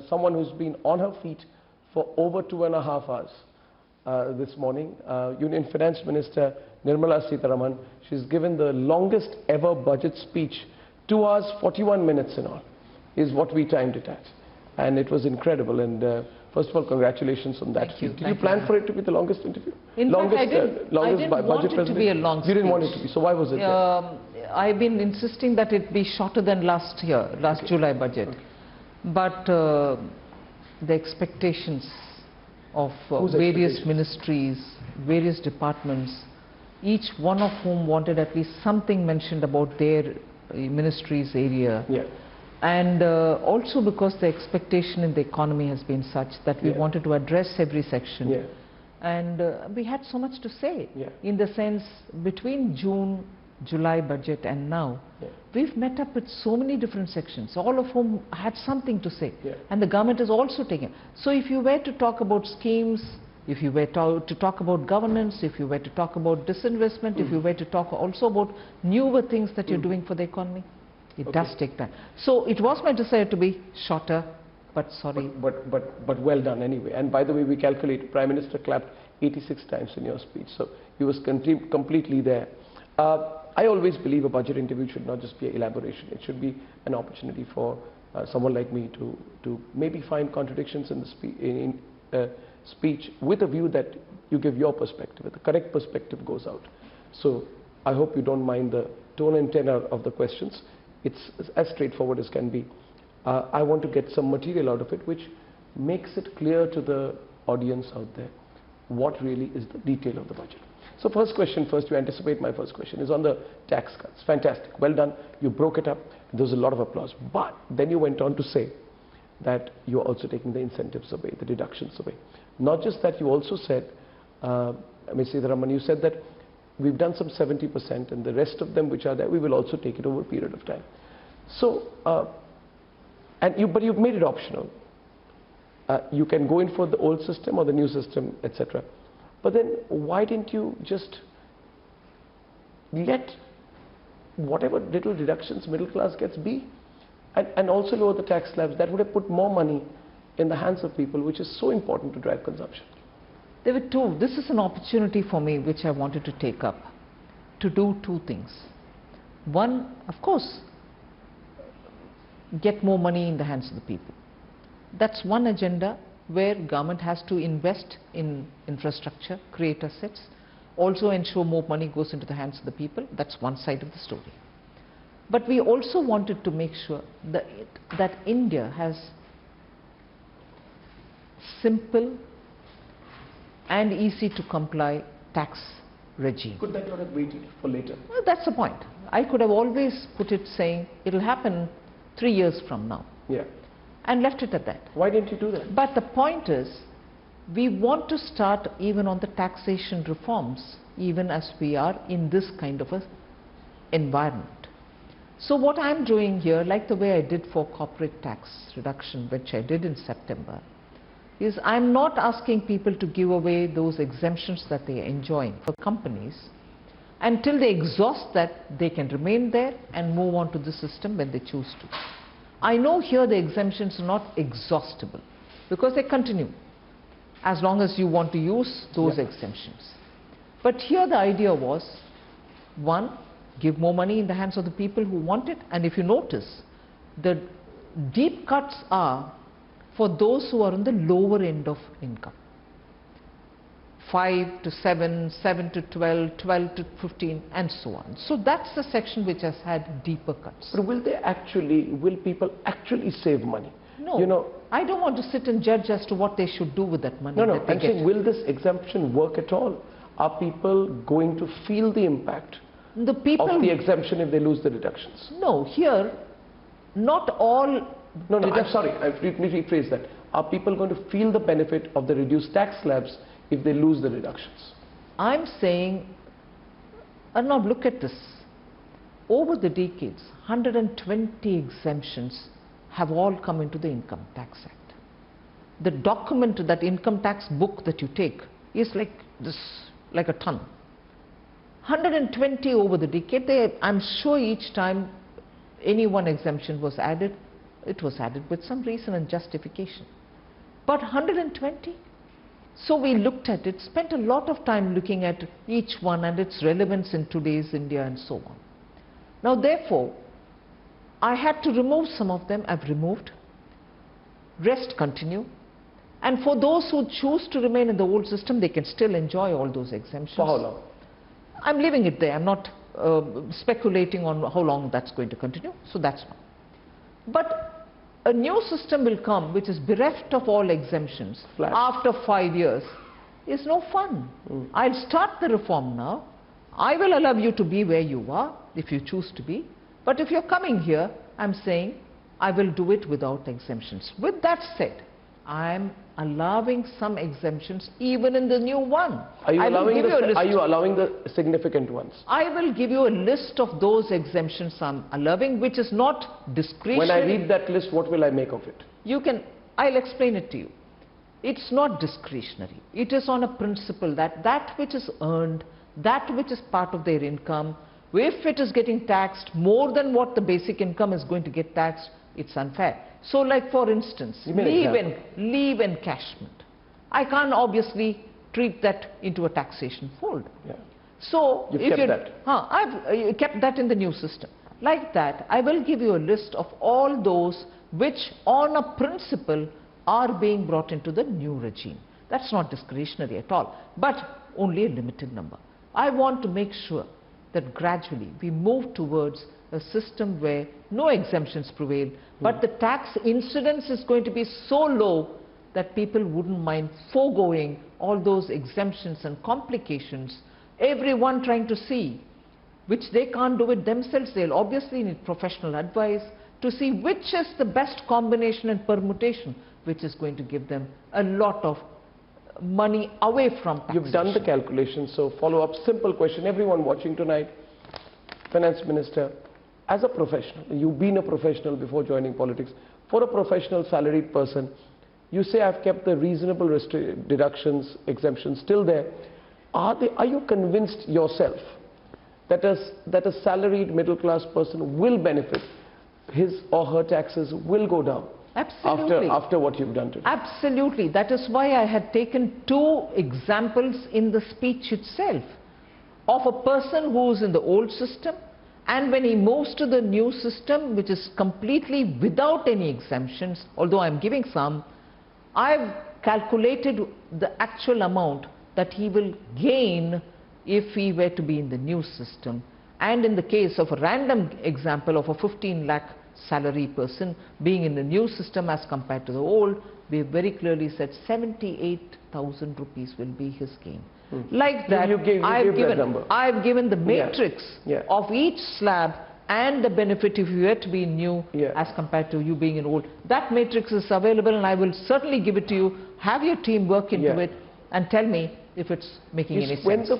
someone who's been on her feet for over 2.5 hours this morning, Union Finance Minister Nirmala Sitharaman. She's given the longest ever budget speech, 2 hours 41 minutes in all, is what we timed it at. And it was incredible. And first of all, congratulations on that. Thank you. Did you plan for it to be the longest interview? In fact, I didn't want it to be a long speech. You didn't want it to be. So why was it? I've been insisting that it be shorter than last July budget. Okay. But the expectations of various ministries, various departments, each one of whom wanted at least something mentioned about their ministry's area. Yeah. And also because the expectation in the economy has been such that we wanted to address every section. Yeah. And we had so much to say. Yeah. In the sense, between June, July budget and now, we've met up with so many different sections, all of whom had something to say. Yeah. And the government is also taking. So if you were to talk about schemes, if you were to talk about governance, if you were to talk about disinvestment, if you were to talk also about newer things that you're doing for the economy, it does take time. So it was my desire to be shorter, but sorry. But well done anyway. And by the way, we calculated, Prime Minister clapped 86 times in your speech. So he was completely there. I always believe a budget interview should not just be an elaboration. It should be an opportunity for someone like me to maybe find contradictions in the speech with a view that you give your perspective. The correct perspective goes out. So I hope you don't mind the tone and tenor of the questions. It's as straightforward as can be. I want to get some material out of it which makes it clear to the audience out there what really is the detail of the budget. So first question, you anticipate my first question, is on the tax cuts. Fantastic, well done, you broke it up, there was a lot of applause. But then you went on to say that you're also taking the incentives away, the deductions away. Not just that, you also said, Ms. Sitharaman, you said that we've done some 70% and the rest of them which are there, we will also take it over a period of time. So, but you've made it optional. You can go in for the old system or the new system, etc. But then why didn't you just let whatever little deductions middle class gets be and also lower the tax slabs? That would have put more money in the hands of people, which is so important to drive consumption. There were two. This is an opportunity for me which I wanted to take up, to do two things. One, of course, get more money in the hands of the people. That's one agenda where government has to invest in infrastructure, create assets, also ensure more money goes into the hands of the people. That's one side of the story. But we also wanted to make sure that India has simple and easy to comply tax regime. Could that not have waited for later? Well, that's the point. I could have always put it saying it'll happen 3 years from now. Yeah. And left it at that. Why didn't you do that? But the point is, we want to start even on the taxation reforms, even as we are in this kind of an environment. So what I'm doing here, like the way I did for corporate tax reduction, which I did in September, is I'm not asking people to give away those exemptions that they are enjoying for companies. Until they exhaust that, they can remain there and move on to the system when they choose to. I know here the exemptions are not exhaustible because they continue as long as you want to use those exemptions. But here the idea was, one, give more money in the hands of the people who want it, and if you notice, the deep cuts are for those who are on the lower end of income. 5 to 7, 7 to 12, 12 to 15 and so on. So that's the section which has had deeper cuts. But will people actually save money? No, you know, I don't want to sit and judge as to what they should do with that money. No, I'm saying, will this exemption work at all? Are people going to feel the impact of the exemption if they lose the deductions? No, here, not all... No, I'm sorry, let me rephrase that. Are people going to feel the benefit of the reduced tax slabs if they lose the deductions? I'm saying, Arnab, look at this. Over the decades, 120 exemptions have all come into the Income Tax Act. The document, that income tax book that you take, is like this, like a ton. 120 over the decade. I'm sure each time any one exemption was added, it was added with some reason and justification. But 120? So we looked at it, spent a lot of time looking at each one and its relevance in today's India and so on. Now therefore, I had to remove some of them. I've removed. Rest continue. And for those who choose to remain in the old system, they can still enjoy all those exemptions. For how long? I'm leaving it there. I'm not speculating on how long that's going to continue. So that's one. But a new system will come which is bereft of all exemptions after 5 years. Is no fun. I'll start the reform now. I will allow you to be where you are if you choose to be. But if you're coming here, I'm saying I will do it without exemptions. With that said, I'm allowing some exemptions even in the new one. Are you allowing the significant ones? I will give you a list of those exemptions I'm allowing, which is not discretionary. When I read that list, what will I make of it? I'll explain it to you. It's not discretionary. It is on a principle that which is earned, that which is part of their income, if it is getting taxed more than what the basic income is going to get taxed, it's unfair. So like for instance, leave encashment. I can't obviously treat that into a taxation fold. Yeah. So You've kept that. I've kept that in the new system. Like that, I will give you a list of all those which on a principle are being brought into the new regime. That's not discretionary at all, but only a limited number. I want to make sure that gradually we move towards a system where no exemptions prevail, but the tax incidence is going to be so low that people wouldn't mind foregoing all those exemptions and complications, everyone trying to see, which they can't do it themselves. They'll obviously need professional advice to see which is the best combination and permutation, which is going to give them a lot of money away from taxation. You've done the calculation, so follow-up, simple question. Everyone watching tonight, Finance Minister, as a professional, you've been a professional before joining politics, for a professional salaried person, you say I've kept the reasonable deductions, exemptions still there. Are you convinced yourself that a salaried middle class person will benefit, his or her taxes will go down? Absolutely. After what you've done today? Absolutely. That is why I had taken 2 examples in the speech itself of a person who is in the old system, and when he moves to the new system, which is completely without any exemptions, although I'm giving some, I've calculated the actual amount that he will gain if he were to be in the new system. And in the case of a random example of a 15 lakh salary person being in the new system as compared to the old, we have very clearly said 78,000 rupees will be his gain. Like that, I've given the matrix of each slab and the benefit if you were to be new as compared to you being in old. That matrix is available and I will certainly give it to you. Have your team work into it and tell me if it's making any sense.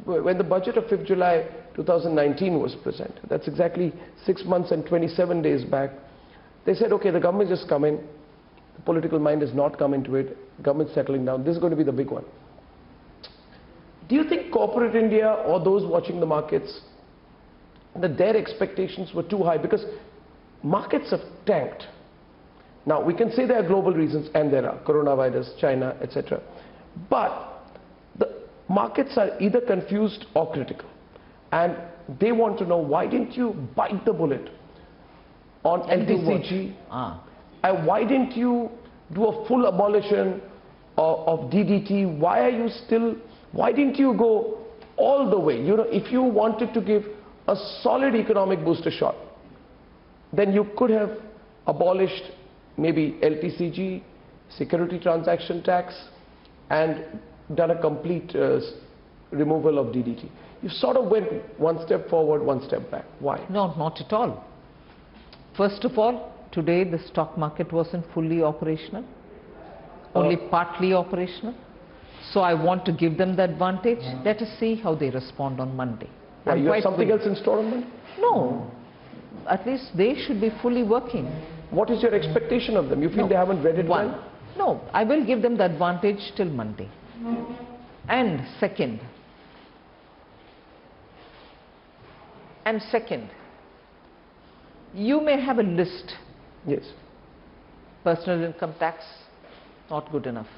When the budget of 5th July 2019 was presented, that's exactly 6 months and 27 days back, they said, okay, the government just come in, the political mind has not come into it, government's settling down, this is going to be the big one. Do you think corporate India or those watching the markets, that their expectations were too high? Because markets have tanked. Now, we can say there are global reasons, and there are, coronavirus, China, etc. But the markets are either confused or critical. And they want to know, why didn't you bite the bullet on LTCG? And why didn't you do a full abolition of DDT? Why didn't you go all the way? You know, if you wanted to give a solid economic booster shot, then you could have abolished maybe LTCG, security transaction tax, and done a complete removal of DDT. You sort of went one step forward, one step back. Why? No, not at all. First of all, today the stock market wasn't fully operational, only partly operational. So I want to give them the advantage. Let us see how they respond on Monday. Why, you have something else in store on Monday? No. At least they should be fully working. What is your expectation of them? You feel they haven't read it well? No, I will give them the advantage till Monday. And second, you may have a list Yes. Personal income tax, not good enough.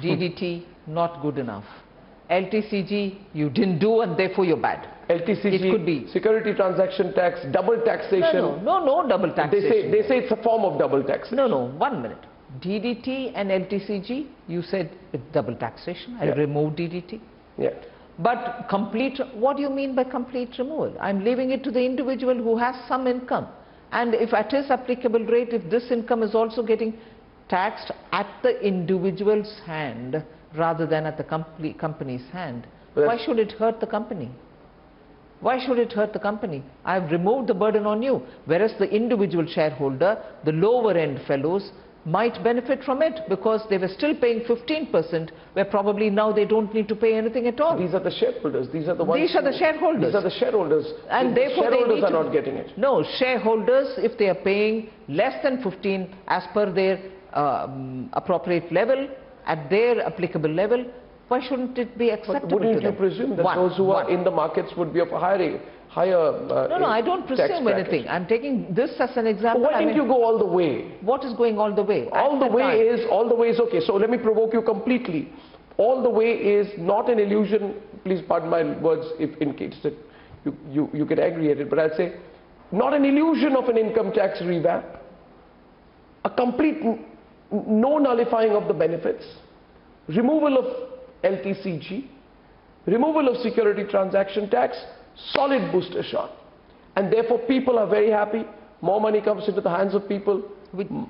DDT, not good enough. LTCG, you didn't do and therefore you're bad. LTCG, it could be security transaction tax, double taxation. No double taxation. They say it's a form of double taxation. No, 1 minute. DDT and LTCG, you said it's double taxation. I removed DDT. Yeah. But complete, what do you mean by complete removal? I'm leaving it to the individual who has some income. And if at his applicable rate, if this income is also getting taxed at the individual's hand rather than at the company's hand, why should it hurt the company? Why should it hurt the company? I've removed the burden on you, whereas the individual shareholder, the lower end fellows, might benefit from it because they were still paying 15%, where probably now they don't need to pay anything at all. These are the shareholders. These are the ones. These are the shareholders. These are the shareholders. And therefore shareholders are not getting it. No, shareholders, if they are paying less than 15 as per their appropriate level, at their applicable level, why shouldn't it be acceptable? But wouldn't you presume that those who are in the markets would be of a higher no, I don't presume anything. I'm taking this as an example. But why didn't you go all the way? What is going all the way? All the way is okay. So let me provoke you completely. All the way is not an illusion. Please pardon my words if in case that you get aggregated, but I'd say not an illusion of an income tax revamp, a complete no nullifying of the benefits, removal of LTCG, removal of security transaction tax, solid booster shot, and therefore people are very happy. More money comes into the hands of people.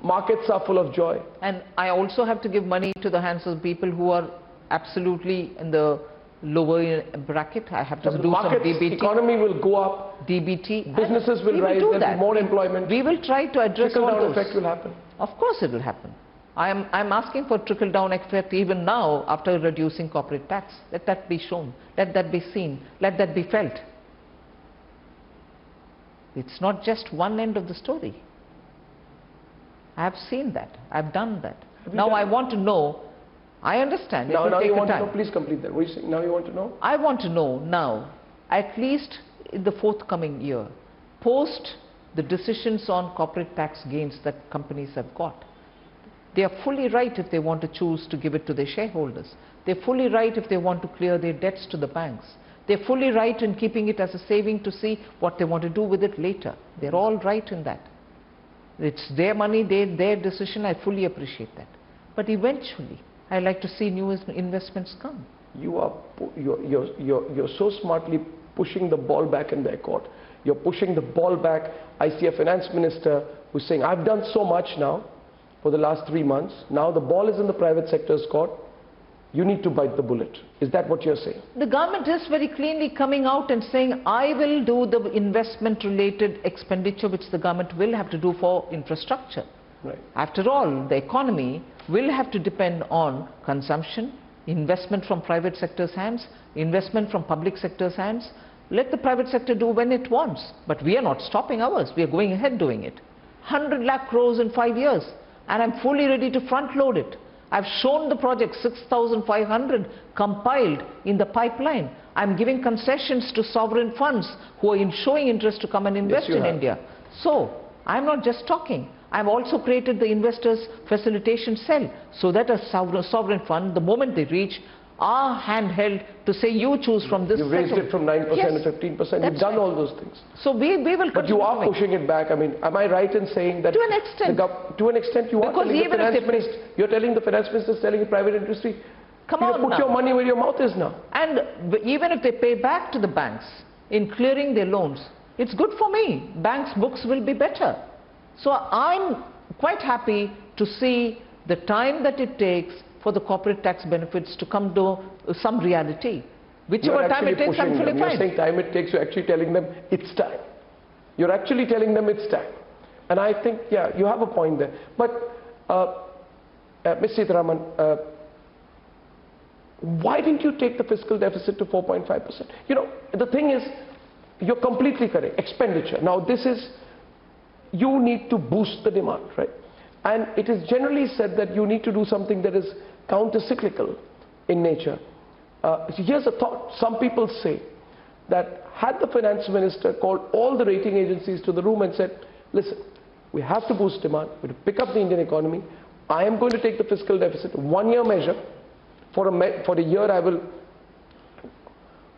Markets are full of joy. And I also have to give money to the hands of people who are absolutely in the lower bracket. I have to do some DBT. Economy will go up. DBT. Businesses will rise. There will be more employment. We will try to address all those. Trickle-down effect will happen. Of course it will happen. I'm asking for trickle-down effect even now after reducing corporate tax. Let that be shown. Let that be seen. Let that be felt. It's not just one end of the story. I have seen that. I've done that. Now I want to know. I understand. Now you want to know. Please complete that. What are you saying? Now you want to know? I want to know now, at least in the forthcoming year, post the decisions on corporate tax gains that companies have got. They are fully right if they want to choose to give it to their shareholders. They're fully right if they want to clear their debts to the banks. They're fully right in keeping it as a saving to see what they want to do with it later. They're all right in that. It's their money, their decision. I fully appreciate that. But eventually, I like to see new investments come. You're so smartly pushing the ball back in their court. You're pushing the ball back. I see a finance minister who's saying, I've done so much now for the last 3 months. Now the ball is in the private sector's court. You need to bite the bullet. Is that what you're saying? The government is very cleanly coming out and saying, I will do the investment-related expenditure which the government will have to do for infrastructure. Right. After all, the economy will have to depend on consumption, investment from private sector's hands, investment from public sector's hands. Let the private sector do when it wants. But we are not stopping ours. We are going ahead doing it. 100 lakh crores in 5 years. And I'm fully ready to front load it. I've shown the project 6,500 compiled in the pipeline. I'm giving concessions to sovereign funds who are showing interest to come and invest in India. So I'm not just talking. I've also created the investors facilitation cell so that a sovereign fund, the moment they reach, are handheld to say you choose from this. You've raised it from 9% to 15%. You've done all those things. So we will continue. But you are pushing it back. I mean, am I right in saying that? To an extent. To an extent you are. Because even if you're telling the finance minister is telling the private industry, put your money where your mouth is now. And even if they pay back to the banks in clearing their loans, it's good for me. Banks' books will be better. So I'm quite happy to see the time that it takes for the corporate tax benefits to come to some reality. Whichever time it takes, I'm fully fine. You're saying time it takes, you're actually telling them it's time. You're actually telling them it's time. And I think, yeah, you have a point there. But, Ms. Sitharaman, why didn't you take the fiscal deficit to 4.5%? You know, the thing is, you're completely correct. Expenditure. Now, this is, you need to boost the demand, right? And it is generally said that you need to do something that is counter-cyclical in nature. So here's a thought. Some people say that had the finance minister called all the rating agencies to the room and said, listen, We have to boost demand. We have to pick up the Indian economy. I am going to take the fiscal deficit, 1 year measure. For a year, I will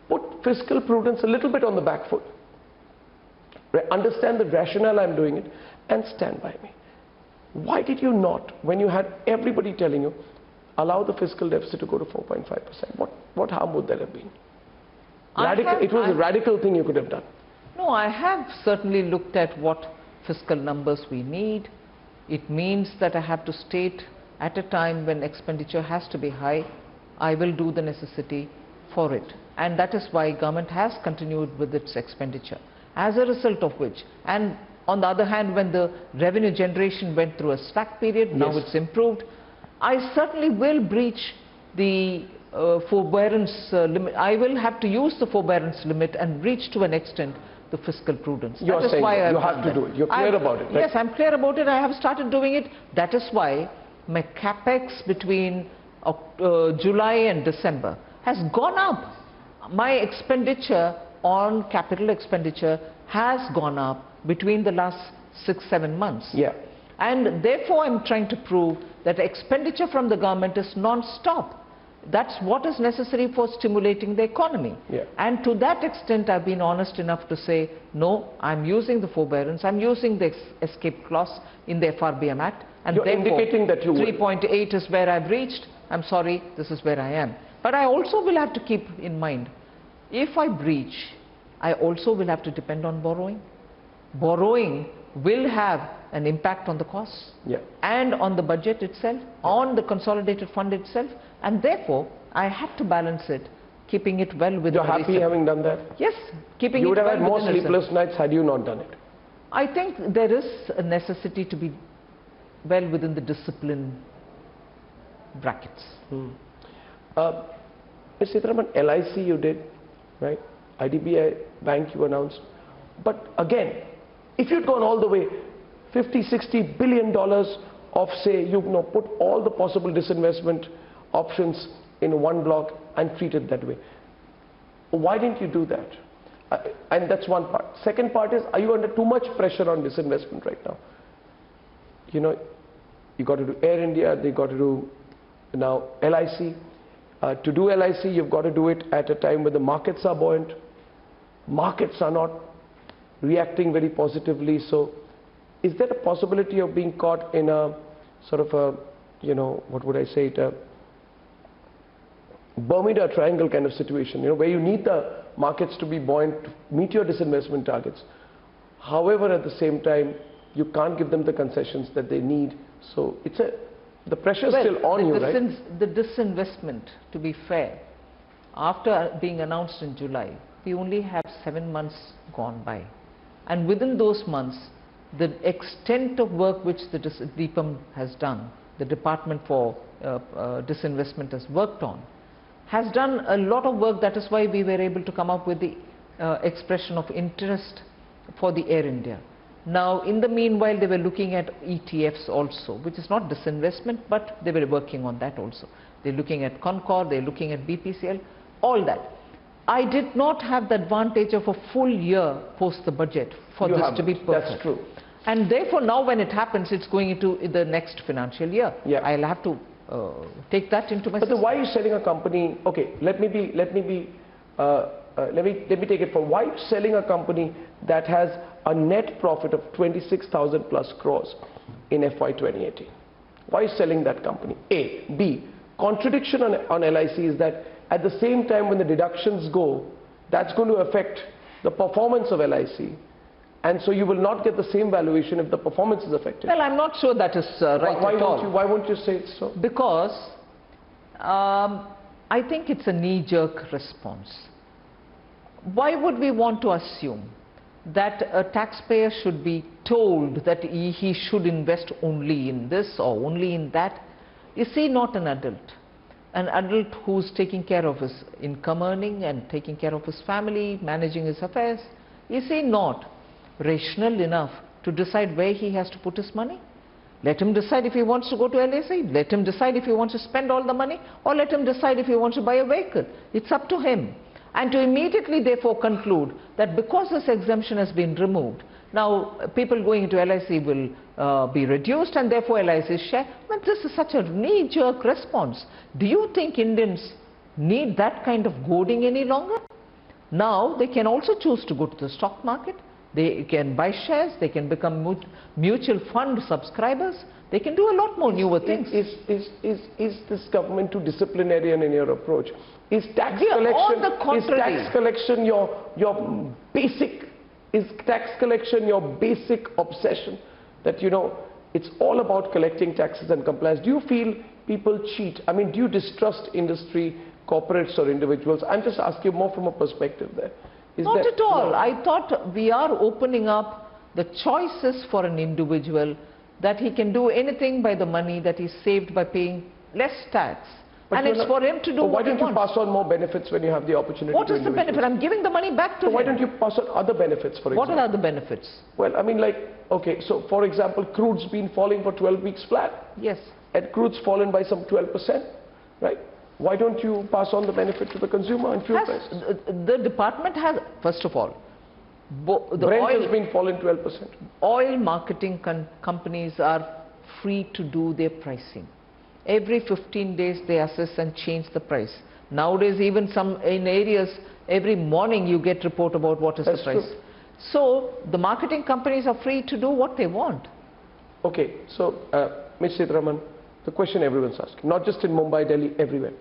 put fiscal prudence a little bit on the back foot. Understand the rationale I'm doing it and stand by me. Why did you not, when you had everybody telling you, allow the fiscal deficit to go to 4.5%? What harm would there have been? It was a radical thing you could have done. No, I have certainly looked at what fiscal numbers we need. It means that I have to state at a time when expenditure has to be high, I will do the necessity for it. And that is why government has continued with its expenditure. As a result of which, and on the other hand, when the revenue generation went through a slack period, now it's improved. I certainly will breach the forbearance limit. I will have to use the forbearance limit and reach to an extent the fiscal prudence. You're saying you have to do it. You're clear about it, right? Yes, I'm clear about it. I have started doing it. That is why my capex between July and December has gone up. My expenditure on capital expenditure has gone up between the last 6-7 months. Yeah. And therefore, I'm trying to prove that expenditure from the government is non-stop. That's what is necessary for stimulating the economy. Yeah. And to that extent, I've been honest enough to say, no, I'm using the forbearance, I'm using the escape clause in the FRBM Act. And you're indicating that you 3.8 is where I've reached. I'm sorry, this is where I am. But I also will have to keep in mind, if I breach, I also will have to depend on borrowing. Borrowing will have an impact on the costs and on the budget itself, on the consolidated fund itself, and therefore I have to balance it, keeping it well within. You're happy having done that? Yes, keeping it well. You would have had more sleepless nights had you not done it. I think there is a necessity to be well within the discipline brackets. Ms. Sitharaman, LIC you did, right? IDBI Bank you announced. But again, if you'd gone all the way, $50-60 billion of, say, put all the possible disinvestment options in one block and treat it that way. Why didn't you do that? And that's one part. Second part is, are you under too much pressure on disinvestment right now? You got to do Air India, they got to do now LIC. To do LIC, you've got to do it at a time when the markets are buoyant. Markets are not reacting very positively. So is there a possibility of being caught in a sort of a, what would I say, a Bermuda Triangle kind of situation, where you need the markets to be buoyant to meet your disinvestment targets. However, at the same time, you can't give them the concessions that they need. So the pressure is still on you, right? The disinvestment, to be fair, after being announced in July, we only have 7 months gone by. And within those months, the extent of work which the DIPAM has done, the Department for Disinvestment has worked on, has done a lot of work. That is why we were able to come up with the expression of interest for the Air India. Now, in the meanwhile, they were looking at ETFs also, which is not disinvestment, but they were working on that also. They're looking at Concor, they're looking at BPCL, all that. I did not have the advantage of a full year post the budget for this to be perfect. That's true. And therefore, now when it happens, it's going into the next financial year. Yeah. I'll have to take that into my system. But why are you selling a company? Okay, let me take it for why are you selling a company that has a net profit of 26,000 plus crores in FY 2018? Why are you selling that company? A. B. Contradiction on LIC is that at the same time when the deductions go, that's going to affect the performance of LIC. And so you will not get the same valuation if the performance is affected. Well, I'm not sure that is right at all. Why won't you say it's so? Because I think it's a knee-jerk response. Why would we want to assume that a taxpayer should be told that he should invest only in this or only in that? You see, not an adult who's taking care of his income earning and taking care of his family, managing his affairs, is he not rational enough to decide where he has to put his money? Let him decide if he wants to go to LIC, let him decide if he wants to spend all the money, or let him decide if he wants to buy a vehicle. It's up to him. And to immediately therefore conclude that because this exemption has been removed, Now, people going into LIC will be reduced and therefore LIC's share. But this is such a knee-jerk response. Do you think Indians need that kind of goading any longer? Now, they can also choose to go to the stock market. They can buy shares. They can become mutual fund subscribers. They can do a lot more newer things. Is this government too disciplinarian in your approach? Is tax collection your basic? Is tax collection your basic obsession? That, you know, it's all about collecting taxes and compliance. Do you feel people cheat? I mean, do you distrust industry, corporates or individuals? I'm just asking you more from a perspective there. Not at all. I thought we are opening up the choices for an individual, that he can do anything by the money that he saved by paying less tax. But and it's for him to do what he wants. Why don't you pass on more benefits when you have the opportunity? What is the benefit? I'm giving the money back to him. Why don't you pass on other benefits, for example? What are other benefits? Well, I mean, like, okay, so for example, crude's been falling for 12 weeks flat. Yes. And crude's fallen by some 12%, right? Why don't you pass on the benefit to the consumer and fuel prices? The department has, first of all, Brent has been fallen 12%. Oil marketing companies are free to do their pricing. Every 15 days they assess and change the price. Nowadays, even in areas, every morning you get report about what is the price. True. So the marketing companies are free to do what they want. Okay, so Ms. Sitharaman, the question everyone's asking, not just in Mumbai, Delhi, everywhere.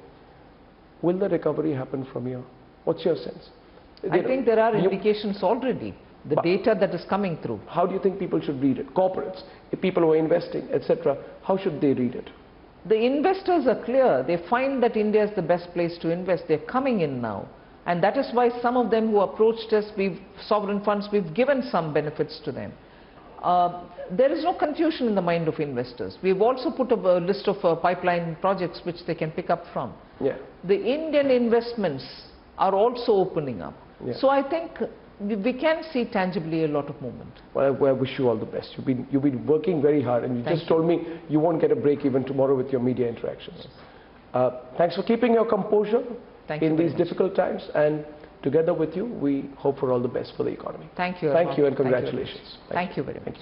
Will the recovery happen from here? What's your sense? I think there are indications already, the data that is coming through. How do you think people should read it? Corporates, if people who are investing, etc., how should they read it? The investors are clear. They find that India is the best place to invest. They're coming in now. And that is why some of them who approached us, sovereign funds, we've given some benefits to them. There is no confusion in the mind of investors. We've also put a list of pipeline projects which they can pick up from. Yeah. The Indian investments are also opening up. Yeah. So I think we can see tangibly a lot of movement. Well, I wish you all the best. You've been working very hard, and you just told me you won't get a break even tomorrow with your media interactions. Yes. Thanks for keeping your composure in these difficult times, and together with you, we hope for all the best for the economy. Thank you. Thank you, and congratulations. Thank you very much.